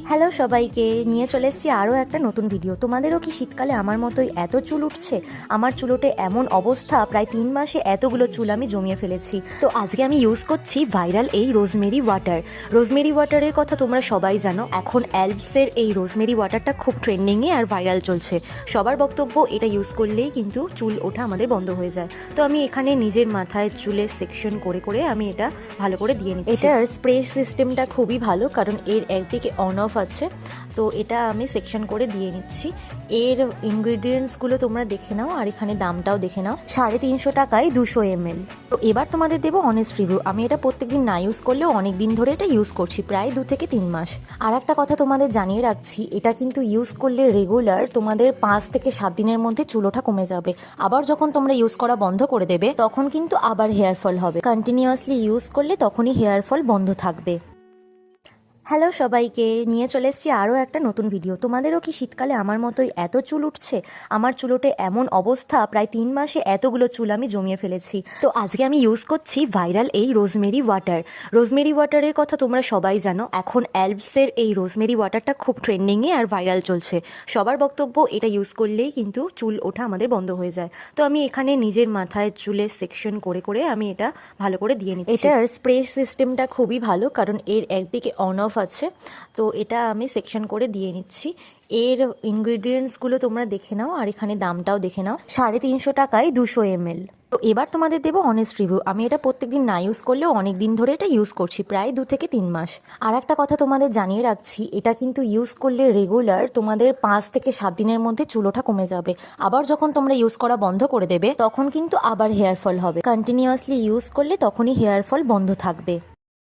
Hello সবাইকে, নিয়ে চলে এসেছি আরও একটা নতুন ভিডিও। তোমাদেরও কি শীতকালে আমার মতোই এত চুল উঠছে? আমার চুলোটে এমন অবস্থা, প্রায় 3 মাসে এতগুলো চুল আমি জমিয়ে ফেলেছি। তো আজকে আমি ইউজ করছি ভাইরাল এই রোজমেরি ওয়াটার। রোজমেরি ওয়াটারের কথা তোমরা সবাই জানো। এখন অ্যালপসের এই রোজমেরি ওয়াটারটা খুব ট্রেন্ডিংয়ে আর ভাইরাল চলছে। সবার বক্তব্য এটা ইউজ করলেই কিন্তু চুল ওঠা আমাদের বন্ধ হয়ে যায়। তো আমি এখানে নিজের মাথায় চুলের সেকশন করে করে আমি এটা ভালো করে দিয়ে নিচ্ছি। এটার স্প্রে সিস্টেমটা খুবই ভালো, কারণ এর একদিকে অন অফ আছে। তো এটা আমি সেকশন করে দিয়ে নিচ্ছি। এর ইনগ্রিডিয়েন্টসগুলো তোমরা দেখে নাও, আর এখানে দামটাও দেখে নাও। 350 টাকায় 200 ml। তো এবার তোমাদের দেবো অনেস্ট রিভিউ। আমি এটা প্রত্যেকদিন না ইউজ করলেও অনেক দিন ধরে এটা ইউজ করছি, প্রায় 2 থেকে 3 মাস। আর একটা কথা তোমাদের জানিয়ে রাখছি, এটা কিন্তু ইউজ করলে রেগুলার তোমাদের 5 থেকে 7 দিনের মধ্যে চুল ওঠা কমে যাবে। আবার যখন তোমরা ইউজ করা বন্ধ করে দেবে, তখন কিন্তু আবার হেয়ার ফল হবে। কন্টিনিউয়াসলি ইউজ করলে তখনই হেয়ার ফল বন্ধ থাকবে। হ্যালো সবাইকে, নিয়ে চলে এসেছি আরও একটা নতুন ভিডিও। তোমাদেরও কি শীতকালে আমার মতোই এত চুল উঠছে? আমার চুলোটে এমন অবস্থা, প্রায় 3 মাসে এতগুলো চুল আমি জমিয়ে ফেলেছি। তো আজকে আমি ইউজ করছি ভাইরাল এই রোজমেরি ওয়াটার। রোজমেরি ওয়াটারের কথা তোমরা সবাই জানো। এখন অ্যালপসের এই রোজমেরি ওয়াটারটা খুব ট্রেন্ডিংয়ে আর ভাইরাল চলছে। সবার বক্তব্য এটা ইউজ করলেই কিন্তু চুল ওঠা আমাদের বন্ধ হয়ে যায়। তো আমি এখানে নিজের মাথায় চুলের সেকশন করে করে আমি এটা ভালো করে দিয়ে নিচ্ছি। এটার স্প্রে সিস্টেমটা খুবই ভালো, কারণ এর একদিকে অন অফ আছে। তো এটা আমি সেকশন করে দিয়ে নিচ্ছি। এর ইনগ্রিডিয়েন্টসগুলো তোমরা দেখে নাও, আর এখানে দামটাও দেখে নাও। 350 টাকায় 200 ml। তো এবার তোমাদের দেবো অনেস্ট রিভিউ। আমি এটা প্রত্যেকদিন না ইউজ করলেও অনেক দিন ধরে এটা ইউজ করছি, প্রায় 2 থেকে 3 মাস। আর একটা কথা তোমাদের জানিয়ে রাখছি, এটা কিন্তু ইউজ করলে রেগুলার তোমাদের 5 থেকে 7 দিনের মধ্যে চুল ওঠা কমে যাবে। আবার যখন তোমরা ইউজ করা বন্ধ করে দেবে, তখন কিন্তু আবার হেয়ার ফল হবে। কন্টিনিউয়াসলি ইউজ করলে তখনই হেয়ার ফল বন্ধ থাকবে।